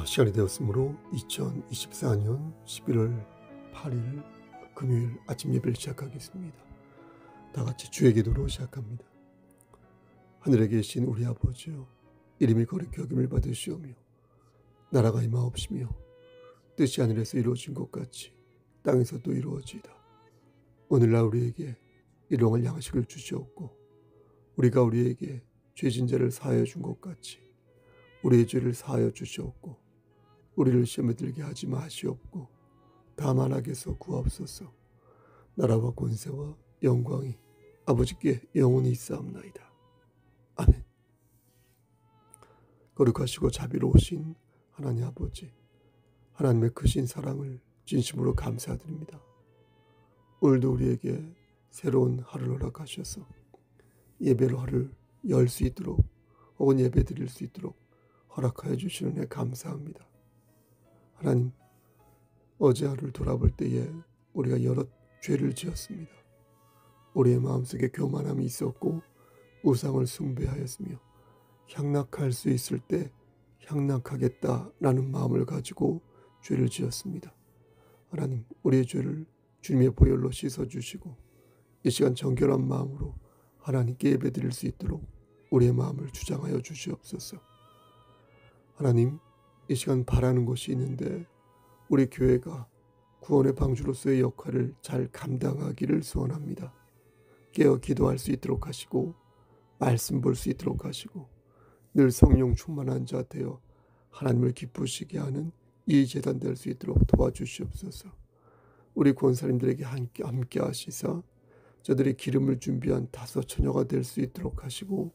시간이 되었으므로 2024년 11월 8일 금요일 아침 예배를 시작하겠습니다. 다 같이 주의 기도로 시작합니다. 하늘에 계신 우리 아버지여, 이름이 거룩히 여김을 받으시오며 나라가 임하옵시며 뜻이 하늘에서 이루어진 것 같이 땅에서도 이루어지이다. 오늘날 우리에게 일용할 양식을 주시옵고 우리가 우리에게 죄진 자를 사하여 준 것 같이 우리의 죄를 사하여 주시옵고 우리를 시험에 들게 하지 마시옵고 다만 악에서 구하옵소서. 나라와 권세와 영광이 아버지께 영원히 있사옵나이다. 아멘. 거룩하시고 자비로우신 하나님 아버지, 하나님의 크신 사랑을 진심으로 감사드립니다. 오늘도 우리에게 새로운 하루를 허락하셔서 예배로 하루를 열 수 있도록 혹은 예배 드릴 수 있도록 허락하여 주시는 애 감사합니다. 하나님, 어제 하루를 돌아볼 때에 우리가 여러 죄를 지었습니다. 우리의 마음속에 교만함이 있었고 우상을 숭배하였으며 향락할 수 있을 때 향락하겠다라는 마음을 가지고 죄를 지었습니다. 하나님, 우리의 죄를 주님의 보혈로 씻어주시고 이 시간 정결한 마음으로 하나님께 예배드릴 수 있도록 우리의 마음을 주장하여 주시옵소서. 하나님, 이 시간 바라는 것이 있는데 우리 교회가 구원의 방주로서의 역할을 잘 감당하기를 소원합니다. 깨어 기도할 수 있도록 하시고 말씀 볼 수 있도록 하시고 늘 성령 충만한 자 되어 하나님을 기쁘시게 하는 이 제단 될 수 있도록 도와주시옵소서. 우리 권사님들에게 함께 하시사 저들이 기름을 준비한 다섯 처녀가 될 수 있도록 하시고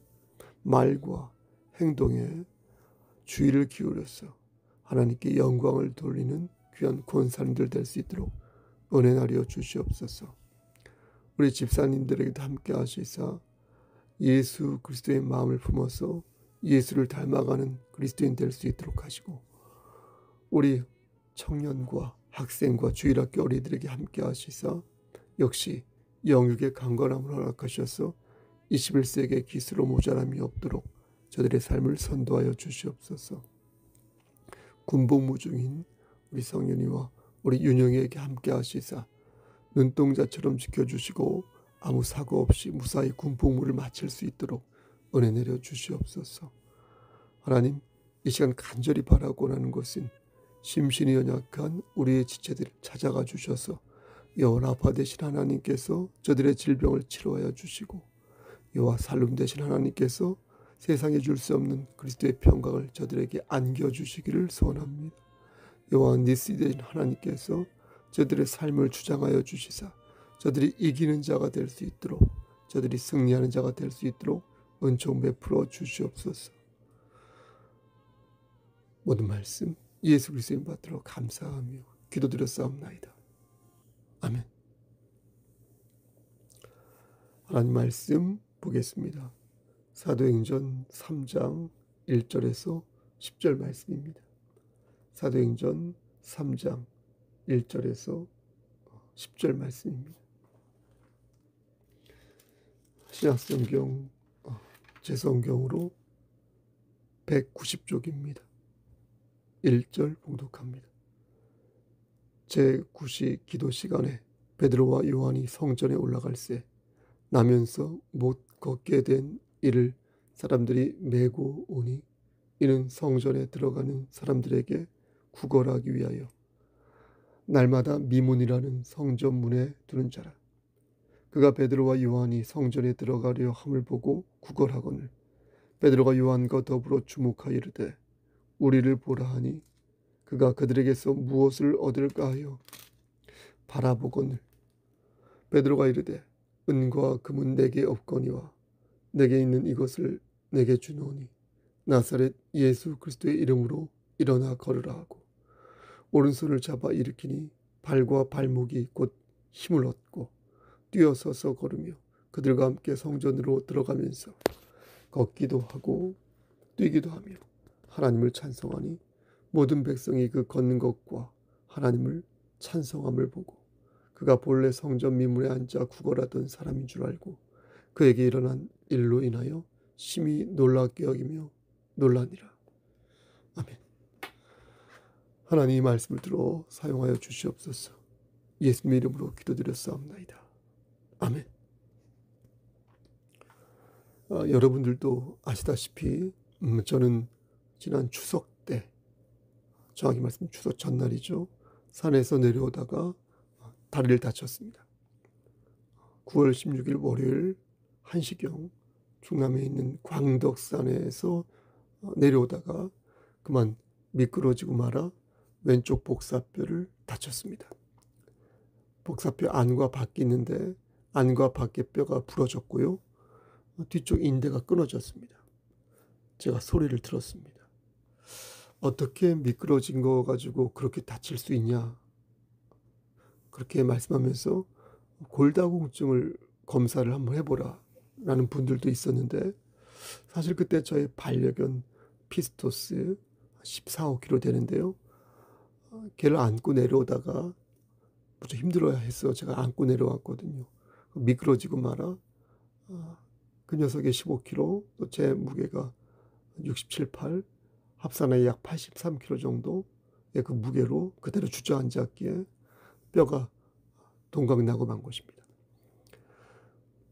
말과 행동에 주의를 기울여서 하나님께 영광을 돌리는 귀한 권사님들 될 수 있도록 은혜 나려 주시옵소서. 우리 집사님들에게도 함께 하시사 예수 그리스도의 마음을 품어서 예수를 닮아가는 그리스도인 될 수 있도록 하시고 우리 청년과 학생과 주일학교 어린이들에게 함께 하시사 역시 영육의 강건함을 허락하셔서 21세기의 기술로 모자람이 없도록 저들의 삶을 선도하여 주시옵소서. 군복무 중인 우리 성윤이와 우리 윤영이에게 함께 하시사 눈동자처럼 지켜주시고 아무 사고 없이 무사히 군복무를 마칠 수 있도록 은혜 내려 주시옵소서. 하나님, 이 시간 간절히 바라고 하는 것은 심신이 연약한 우리의 지체들을 찾아가 주셔서 여호와 라파 되신 하나님께서 저들의 질병을 치료하여 주시고 여호와 살룸 되신 하나님께서 세상에 줄 수 없는 그리스도의 평강을 저들에게 안겨주시기를 소원합니다. 여호와 니시 되신 하나님께서 저들의 삶을 주장하여 주시사 저들이 이기는 자가 될 수 있도록 저들이 승리하는 자가 될 수 있도록 은총 베풀어 주시옵소서. 모든 말씀 예수 그리스도인 받들어 감사하며 기도드렸사옵나이다. 아멘. 하나님 말씀 보겠습니다. 사도행전 3장 1절에서 10절 말씀입니다. 사도행전 3장 1절에서 10절 말씀입니다. 신약성경 제 성경으로 190쪽입니다. 1절 봉독합니다. 제9시 기도 시간에 베드로와 요한이 성전에 올라갈새 나면서 못 걷게 된 이를 사람들이 메고 오니 이는 성전에 들어가는 사람들에게 구걸하기 위하여 날마다 미문이라는 성전 문에 두는 자라. 그가 베드로와 요한이 성전에 들어가려 함을 보고 구걸하거늘 베드로가 요한과 더불어 주목하여 이르되 우리를 보라 하니 그가 그들에게서 무엇을 얻을까 하여 바라보거늘 베드로가 이르되 은과 금은 내게 없거니와 내게 있는 이것을 내게 주노니 나사렛 예수 그리스도의 이름으로 일어나 걸으라 하고 오른손을 잡아 일으키니 발과 발목이 곧 힘을 얻고 뛰어서서 걸으며 그들과 함께 성전으로 들어가면서 걷기도 하고 뛰기도 하며 하나님을 찬송하니 모든 백성이 그 걷는 것과 하나님을 찬송함을 보고 그가 본래 성전 미문에 앉아 구걸하던 사람인 줄 알고 그에게 일어난 일로 인하여 심히 놀랍게 여기며 놀라니라. 아멘. 하나님 이 말씀을 들어 사용하여 주시옵소서. 예수님 이름으로 기도드렸사옵나이다. 아멘. 여러분들도 아시다시피 저는 지난 추석 때, 정확히 말씀 추석 전날이죠, 산에서 내려오다가 다리를 다쳤습니다. 9월 16일 월요일 1시경 충남에 있는 광덕산에서 내려오다가 그만 미끄러지고 말아 왼쪽 복사뼈를 다쳤습니다. 복사뼈 안과 밖이 있는데 안과 밖의 뼈가 부러졌고요. 뒤쪽 인대가 끊어졌습니다. 제가 소리를 들었습니다. 어떻게 미끄러진 거 가지고 그렇게 다칠 수 있냐, 그렇게 말씀하면서 골다공증을 검사를 한번 해보라 라는 분들도 있었는데, 사실 그때 저의 반려견 피스토스 14~15kg 되는데요, 걔를 안고 내려오다가 무척 힘들어야 해서 제가 안고 내려왔거든요. 미끄러지고 말아 그 녀석의 15kg, 또 제 무게가 67, 8, 합산하여 약 83kg 정도의 그 무게로 그대로 주저앉았기에 뼈가 동강나고 만 것입니다.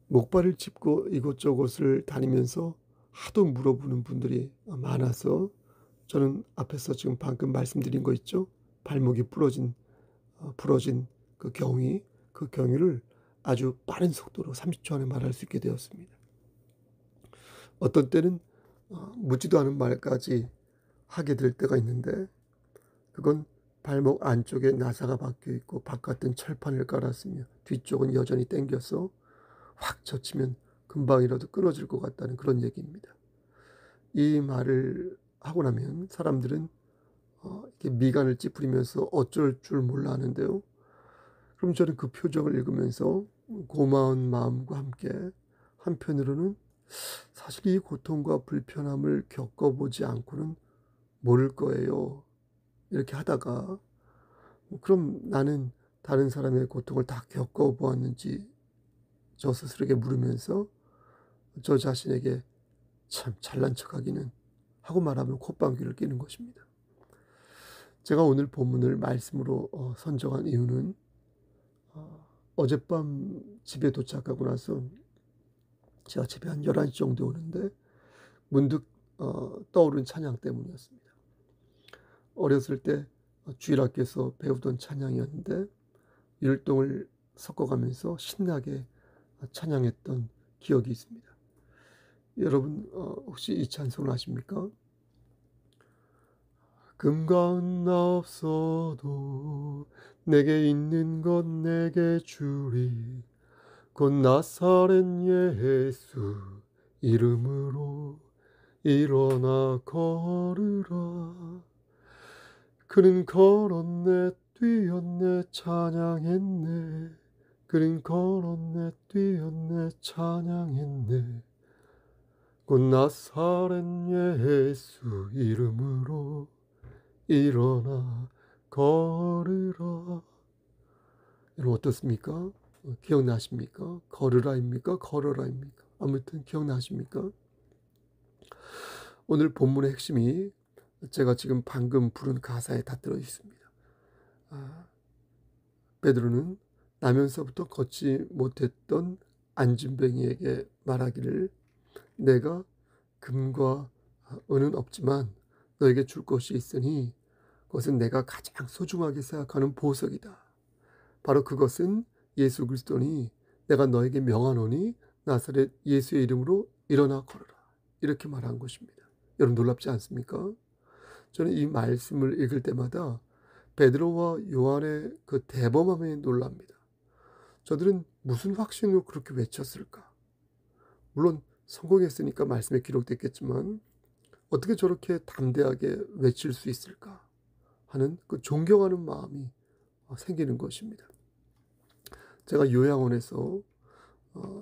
목발을 짚고 이곳저곳을 다니면서 하도 물어보는 분들이 많아서 저는 앞에서 지금 방금 말씀드린 거 있죠? 발목이 부러진 그 경위를 아주 빠른 속도로 30초 안에 말할 수 있게 되었습니다. 어떤 때는 묻지도 않은 말까지 하게 될 때가 있는데, 그건 발목 안쪽에 나사가 박혀 있고 바깥은 철판을 깔았으며 뒤쪽은 여전히 당겨서 확 젖히면 금방이라도 끊어질 것 같다는 그런 얘기입니다. 이 말을 하고 나면 사람들은 이렇게 미간을 찌푸리면서 어쩔 줄 몰라 하는데요. 그럼 저는 그 표정을 읽으면서 고마운 마음과 함께 한편으로는 사실 이 고통과 불편함을 겪어보지 않고는 모를 거예요, 이렇게 하다가, 그럼 나는 다른 사람의 고통을 다 겪어보았는지 저 스스로에게 물으면서 저 자신에게 참 잘난 척하기는 하고 말하면 콧방귀를 뀌는 것입니다. 제가 오늘 본문을 말씀으로 선정한 이유는 어젯밤 집에 도착하고 나서 제가 집에 한 11시 정도 오는데 문득 떠오른 찬양 때문이었습니다. 어렸을 때 주일학교에서 배우던 찬양이었는데 율동을 섞어가면서 신나게 찬양했던 기억이 있습니다. 여러분 혹시 이 찬송을 아십니까? 금과 은 나 없어도 내게 있는 것 내게 주리, 곧 나사렛 예수 이름으로 일어나 걸으라. 그는 걸었네 뛰었네 찬양했네, 그는 걸었네 뛰었네 찬양했네, 곧 나사렛 예수 이름으로 일어나 걸으라. 여러분 어떻습니까? 기억나십니까? 걸으라입니까? 걸어라입니까? 아무튼 기억나십니까? 오늘 본문의 핵심이 제가 지금 방금 부른 가사에 다 들어 있습니다. 베드로는 나면서부터 걷지 못했던 안진뱅이에게 말하기를, 내가 금과 은은 없지만 너에게 줄 것이 있으니 그것은 내가 가장 소중하게 생각하는 보석이다. 바로 그것은 예수 그리스도니 내가 너에게 명하노니 나사렛 예수의 이름으로 일어나 걸어라. 이렇게 말한 것입니다. 여러분 놀랍지 않습니까? 저는 이 말씀을 읽을 때마다 베드로와 요한의 그 대범함에 놀랍니다. 저들은 무슨 확신으로 그렇게 외쳤을까? 물론 성공했으니까 말씀에 기록됐겠지만 어떻게 저렇게 담대하게 외칠 수 있을까 하는 그 존경하는 마음이 생기는 것입니다. 제가 요양원에서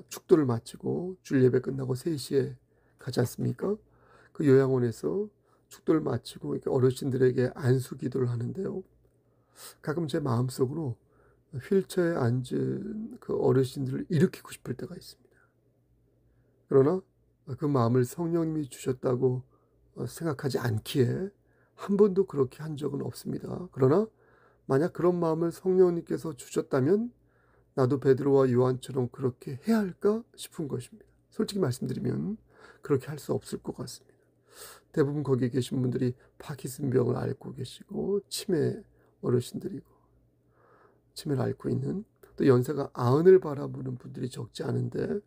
축도를 마치고 주일 예배 끝나고 3시에 가지 않습니까? 그 요양원에서 축도를 마치고 이렇게 어르신들에게 안수 기도를 하는데요, 가끔 제 마음속으로 휠체어에 앉은 그 어르신들을 일으키고 싶을 때가 있습니다. 그러나 그 마음을 성령님이 주셨다고 생각하지 않기에 한 번도 그렇게 한 적은 없습니다. 그러나 만약 그런 마음을 성령님께서 주셨다면 나도 베드로와 요한처럼 그렇게 해야 할까 싶은 것입니다. 솔직히 말씀드리면 그렇게 할 수 없을 것 같습니다. 대부분 거기에 계신 분들이 파킨슨병을 앓고 계시고 치매 어르신들이고 치매를 앓고 있는, 또 연세가 90을 바라보는 분들이 적지 않은데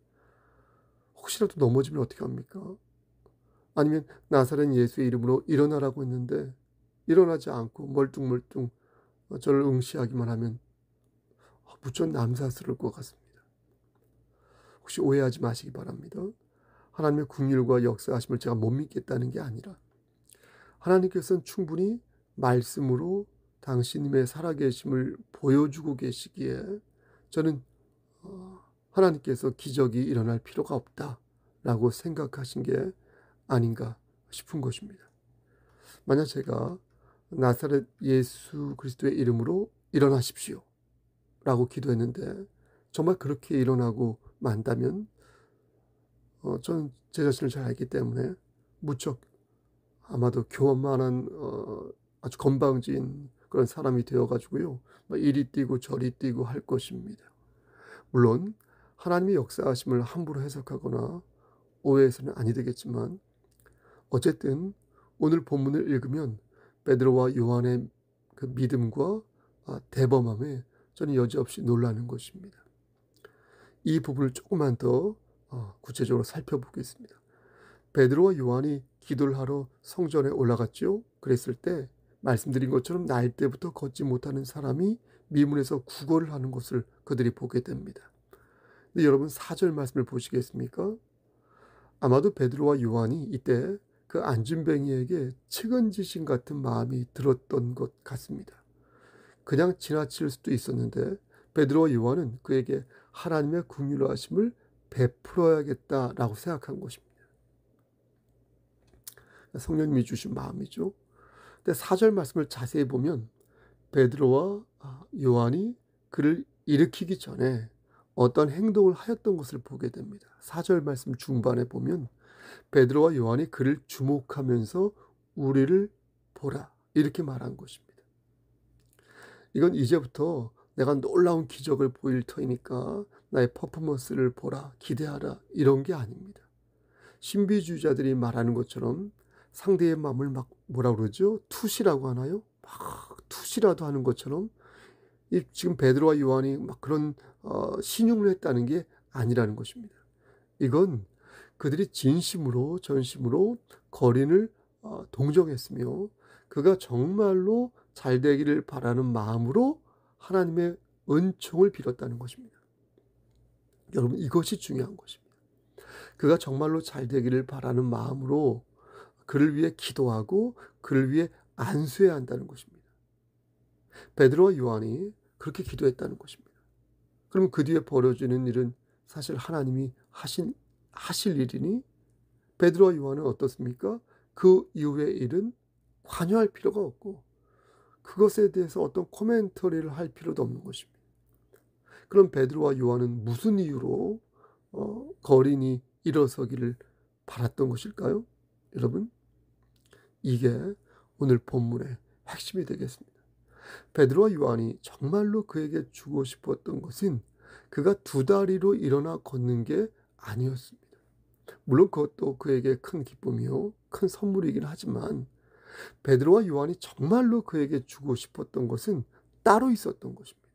혹시라도 넘어지면 어떻게 합니까? 아니면 나사렛 예수의 이름으로 일어나라고 했는데 일어나지 않고 멀뚱멀뚱 저를 응시하기만 하면 무척 남사스러울 것 같습니다. 혹시 오해하지 마시기 바랍니다. 하나님의 긍휼과 역사하심을 제가 못 믿겠다는 게 아니라 하나님께서는 충분히 말씀으로 당신님의 살아계심을 보여주고 계시기에 저는 하나님께서 기적이 일어날 필요가 없다라고 생각하신 게 아닌가 싶은 것입니다. 만약 제가 나사렛 예수 그리스도의 이름으로 일어나십시오 라고 기도했는데 정말 그렇게 일어나고 만다면 저는 제 자신을 잘 알기 때문에 무척 아마도 교만한 아주 건방진 그런 사람이 되어가지고요, 이리 뛰고 저리 뛰고 할 것입니다. 물론 하나님의 역사하심을 함부로 해석하거나 오해해서는 아니 되겠지만 어쨌든 오늘 본문을 읽으면 베드로와 요한의 그 믿음과 대범함에 저는 여지없이 놀라는 것입니다. 이 부분을 조금만 더 구체적으로 살펴보겠습니다. 베드로와 요한이 기도를 하러 성전에 올라갔죠. 그랬을 때 말씀드린 것처럼 나이 때부터 걷지 못하는 사람이 미문에서 구걸을 하는 것을 그들이 보게 됩니다. 근데 여러분 4절 말씀을 보시겠습니까? 아마도 베드로와 요한이 이때 그 안진뱅이에게 측은지심 같은 마음이 들었던 것 같습니다. 그냥 지나칠 수도 있었는데 베드로와 요한은 그에게 하나님의 긍휼하심을 베풀어야겠다라고 생각한 것입니다. 성령님이 주신 마음이죠. 근데 4절 말씀을 자세히 보면 베드로와 요한이 그를 일으키기 전에 어떤 행동을 하였던 것을 보게 됩니다. 4절 말씀 중반에 보면 베드로와 요한이 그를 주목하면서 우리를 보라 이렇게 말한 것입니다. 이건 이제부터 내가 놀라운 기적을 보일 터이니까 나의 퍼포먼스를 보라, 기대하라 이런 게 아닙니다. 신비주의자들이 말하는 것처럼 상대의 마음을 막 뭐라 그러죠? 투시라고 하나요? 막 투시라도 하는 것처럼 지금 베드로와 요한이 막 그런 신용을 했다는 게 아니라는 것입니다. 이건 그들이 진심으로 전심으로 거린을 동정했으며 그가 정말로 잘 되기를 바라는 마음으로 하나님의 은총을 빌었다는 것입니다. 여러분 이것이 중요한 것입니다. 그가 정말로 잘 되기를 바라는 마음으로 그를 위해 기도하고 그를 위해 안수해야 한다는 것입니다. 베드로와 요한이 그렇게 기도했다는 것입니다. 그럼 그 뒤에 벌어지는 일은 사실 하나님이 하실 일이니 베드로와 요한은 어떻습니까? 그 이후의 일은 관여할 필요가 없고 그것에 대해서 어떤 코멘터리를 할 필요도 없는 것입니다. 그럼 베드로와 요한은 무슨 이유로 거린이 일어서기를 바랐던 것일까요? 여러분 이게 오늘 본문의 핵심이 되겠습니다. 베드로와 요한이 정말로 그에게 주고 싶었던 것은 그가 두 다리로 일어나 걷는 게 아니었습니다. 물론 그것도 그에게 큰 기쁨이요 큰 선물이긴 하지만 베드로와 요한이 정말로 그에게 주고 싶었던 것은 따로 있었던 것입니다.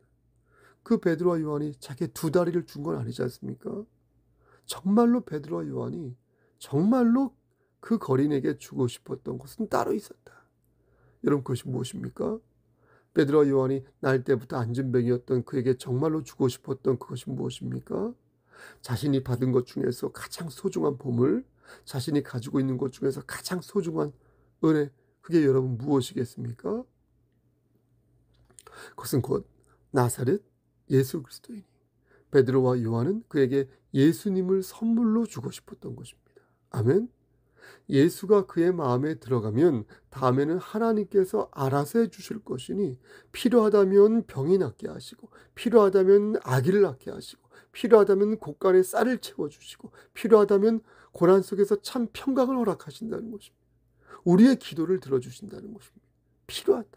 그 베드로와 요한이 자기 두 다리를 준 건 아니지 않습니까? 정말로 베드로와 요한이 정말로 그 거린에게 주고 싶었던 것은 따로 있었다. 여러분 그것이 무엇입니까? 베드로와 요한이 날 때부터 안진뱅이였던 그에게 정말로 주고 싶었던 그것이 무엇입니까? 자신이 받은 것 중에서 가장 소중한 보물, 자신이 가지고 있는 것 중에서 가장 소중한 은혜, 그게 여러분 무엇이겠습니까? 그것은 곧 나사렛 예수 그리스도이니 베드로와 요한은 그에게 예수님을 선물로 주고 싶었던 것입니다. 아멘. 예수가 그의 마음에 들어가면 다음에는 하나님께서 알아서 해주실 것이니 필요하다면 병이 낫게 하시고 필요하다면 아기를 낳게 하시고 필요하다면 곳간에 쌀을 채워주시고 필요하다면 고난 속에서 참 평강을 허락하신다는 것입니다. 우리의 기도를 들어주신다는 것입니다. 필요하다.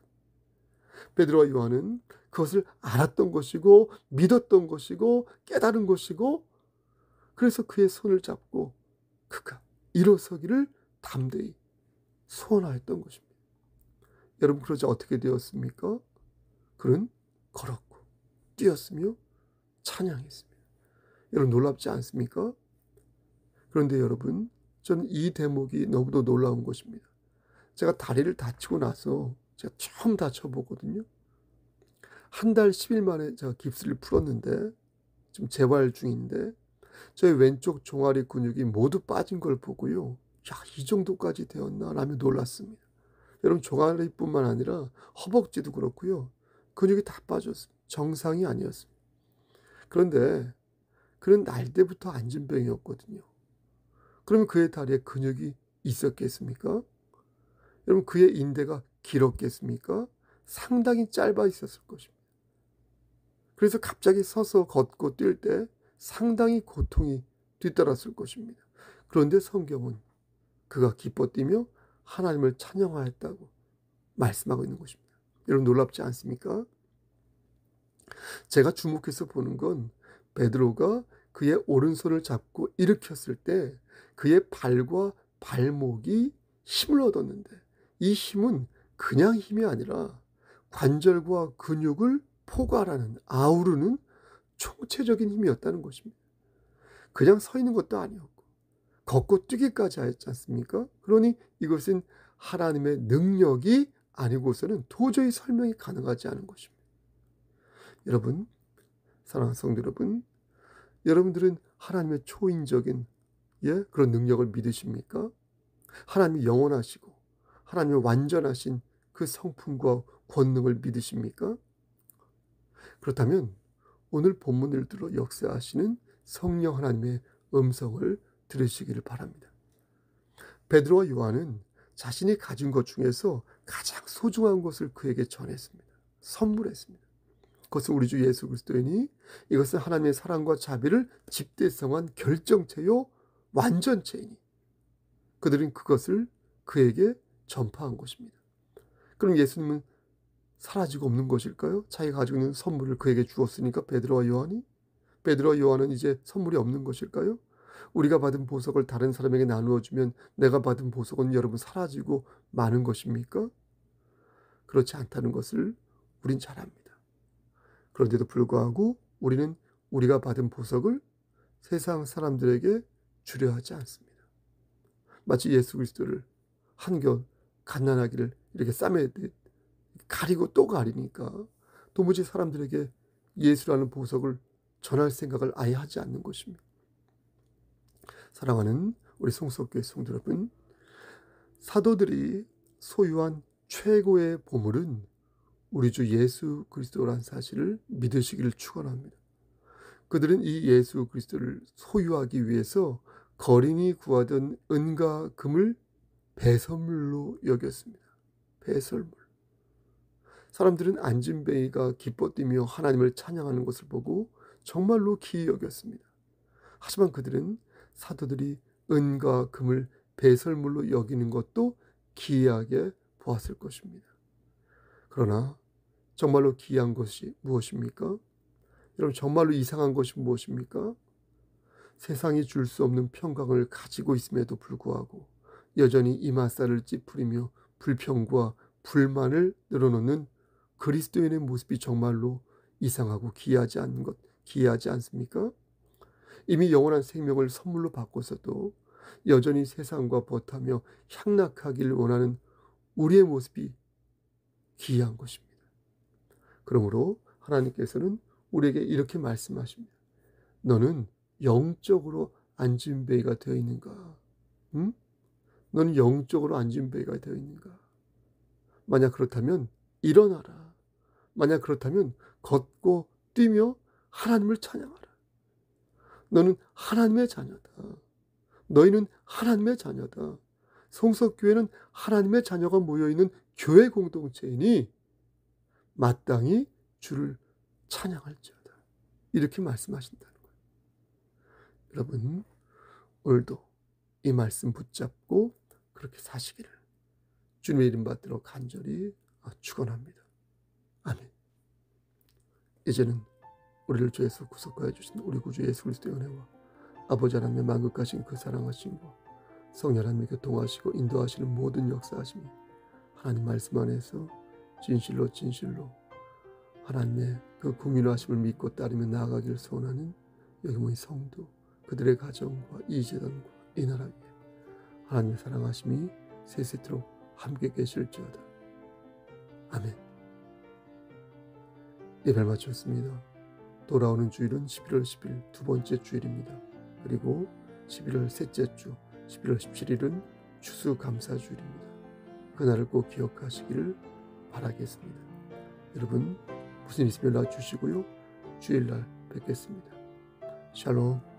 베드로와 요한은 그것을 알았던 것이고 믿었던 것이고 깨달은 것이고, 그래서 그의 손을 잡고 그가 일어서기를 담대히 소원하였던 것입니다. 여러분, 그러자 어떻게 되었습니까? 그는 걸었고 뛰었으며 찬양했습니다. 여러분, 놀랍지 않습니까? 그런데 여러분, 저는 이 대목이 너무도 놀라운 것입니다. 제가 다리를 다치고 나서 제가 처음 다쳐보거든요. 한 달 10일 만에 제가 깁스를 풀었는데 지금 재활 중인데, 저의 왼쪽 종아리 근육이 모두 빠진 걸 보고요, 야, 이 정도까지 되었나 라며 놀랐습니다. 여러분, 종아리뿐만 아니라 허벅지도 그렇고요, 근육이 다 빠졌습니다. 정상이 아니었습니다. 그런데 그는 날 때부터 안진병이었거든요. 그러면 그의 다리에 근육이 있었겠습니까? 여러분, 그의 인대가 길었겠습니까? 상당히 짧아 있었을 것입니다. 그래서 갑자기 서서 걷고 뛸 때 상당히 고통이 뒤따랐을 것입니다. 그런데 성경은 그가 기뻐 뛰며 하나님을 찬양하였다고 말씀하고 있는 것입니다. 여러분, 놀랍지 않습니까? 제가 주목해서 보는 건 베드로가 그의 오른손을 잡고 일으켰을 때 그의 발과 발목이 힘을 얻었는데, 이 힘은 그냥 힘이 아니라 관절과 근육을 포괄하는, 아우르는 총체적인 힘이었다는 것입니다. 그냥 서 있는 것도 아니었고 걷고 뛰기까지 하였지 않습니까? 그러니 이것은 하나님의 능력이 아니고서는 도저히 설명이 가능하지 않은 것입니다. 여러분, 사랑하는 성도 여러분, 여러분들은 하나님의 초인적인 그런 능력을 믿으십니까? 하나님이 영원하시고 하나님의 완전하신 그 성품과 권능을 믿으십니까? 그렇다면 오늘 본문을 들어 역사하시는 성령 하나님의 음성을 들으시기를 바랍니다. 베드로와 요한은 자신이 가진 것 중에서 가장 소중한 것을 그에게 전했습니다. 선물했습니다. 그것은 우리 주 예수 그리스도이니 이것은 하나님의 사랑과 자비를 집대성한 결정체요 완전체이니 그들은 그것을 그에게 전파한 것입니다. 그럼 예수님은 사라지고 없는 것일까요? 자기가 가지고 있는 선물을 그에게 주었으니까 베드로와 요한은 이제 선물이 없는 것일까요? 우리가 받은 보석을 다른 사람에게 나누어 주면 내가 받은 보석은 여러분 사라지고 마는 것입니까? 그렇지 않다는 것을 우린 잘 압니다. 그런데도 불구하고 우리는 우리가 받은 보석을 세상 사람들에게 주려 하지 않습니다. 마치 예수 그리스도를 한결 갓난아기를 이렇게 싸매듯 가리고 또 가리니까 도무지 사람들에게 예수라는 보석을 전할 생각을 아예 하지 않는 것입니다. 사랑하는 우리 송석교회 성도 여러분, 사도들이 소유한 최고의 보물은 우리 주 예수 그리스도라는 사실을 믿으시기를 축원합니다. 그들은 이 예수 그리스도를 소유하기 위해서 거린이 구하던 은과 금을 배설물로 여겼습니다. 배설물. 사람들은 안진뱅이가 기뻐 뛰며 하나님을 찬양하는 것을 보고 정말로 기이 여겼습니다. 하지만 그들은 사도들이 은과 금을 배설물로 여기는 것도 기이하게 보았을 것입니다. 그러나 정말로 기이한 것이 무엇입니까? 여러분, 정말로 이상한 것이 무엇입니까? 세상이 줄 수 없는 평강을 가지고 있음에도 불구하고 여전히 이맛살을 찌푸리며 불평과 불만을 늘어놓는 그리스도인의 모습이 정말로 이상하고 기이하지 않습니까? 이미 영원한 생명을 선물로 받고서도 여전히 세상과 버타며 향락하기를 원하는 우리의 모습이 기이한 것입니다. 그러므로 하나님께서는 우리에게 이렇게 말씀하십니다. 너는 영적으로 안진뱅이가 되어 있는가? 응? 너는 영적으로 안진뱅이가 되어 있는가? 만약 그렇다면 일어나라. 만약 그렇다면 걷고 뛰며 하나님을 찬양하라. 너는 하나님의 자녀다. 너희는 하나님의 자녀다. 송석교회는 하나님의 자녀가 모여있는 교회 공동체이니 마땅히 주를 찬양할지어다. 이렇게 말씀하신다는 거예요. 여러분, 오늘도 이 말씀 붙잡고 그렇게 사시기를 주님의 이름 받들어 간절히 축원합니다. 아멘. 이제는 우리를 죄에서 구속하여 주신 우리 구주 예수 그리스도의 은혜와 아버지 하나님의 만극하신 그 사랑하심과 성령 하나님의 교통하시고 인도하시는 모든 역사하심이 하나님 말씀 안에서 진실로 하나님의 그 국민하심을 믿고 따르며 나아가기를 소원하는 여기 모인 성도, 그들의 가정과 이 재단과 이 나라 위에 하나님의 사랑하심이 세세토록 함께 계실지어다. 아멘. 예배를 마쳤습니다. 돌아오는 주일은 11월 10일 두 번째 주일입니다. 그리고 11월 셋째 주 11월 17일은 추수감사주일입니다. 그날을 꼭 기억하시기를 바라겠습니다. 여러분 무슨 있으면 놔주시고요. 주일날 뵙겠습니다. 샬롬.